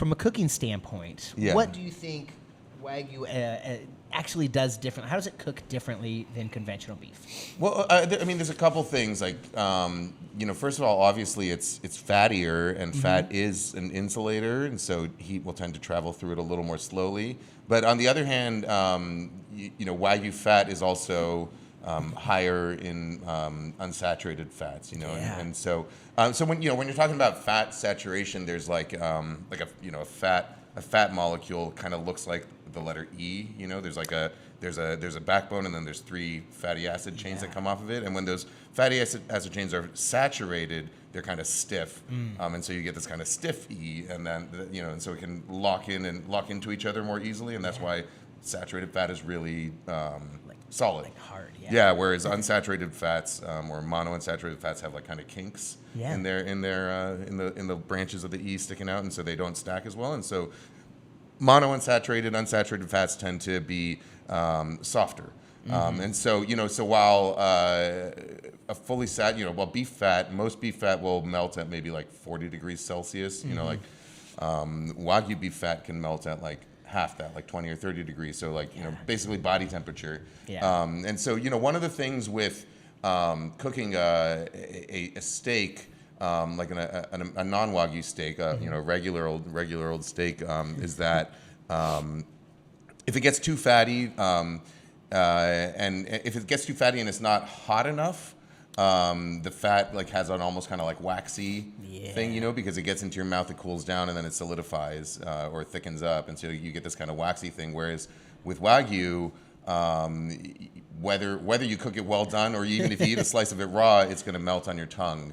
from a cooking standpoint, Yeah. what do you think Wagyu actually does differently? How does it cook differently than conventional beef? Well, I mean, there's a couple things. Like, first of all, obviously it's fattier, and fat is an insulator, and so heat will tend to travel through it a little more slowly. But on the other hand, Wagyu fat is also higher in unsaturated fats. Yeah. And so when you're talking about fat saturation, there's like a fat molecule kind of looks like the letter E. There's like there's a backbone, and then there's 3 fatty acid chains that come off of it. And when those fatty acid chains are saturated, they're kind of stiff, and so you get this kind of stiff E, and then and so it can lock into each other more easily, and that's why saturated fat is really solid. Like hard, yeah. Yeah, whereas unsaturated fats or monounsaturated fats have like kind of kinks in the branches of the E sticking out, and so they don't stack as well. And so unsaturated fats tend to be softer. And so while a fully most beef fat will melt at maybe like 40 degrees Celsius. Wagyu beef fat can melt at like half that, like 20 or 30 degrees. So basically body temperature. Yeah. And so one of the things with cooking a steak, like a non-Wagyu steak, regular old steak, is that if it gets too fatty, and if it gets too fatty and it's not hot enough, the fat has an almost kind of like waxy thing, because it gets into your mouth, it cools down, and then it solidifies or thickens up, and so you get this kind of waxy thing. Whereas with Wagyu, whether you cook it well done or even if you eat a slice of it raw, it's going to melt on your tongue.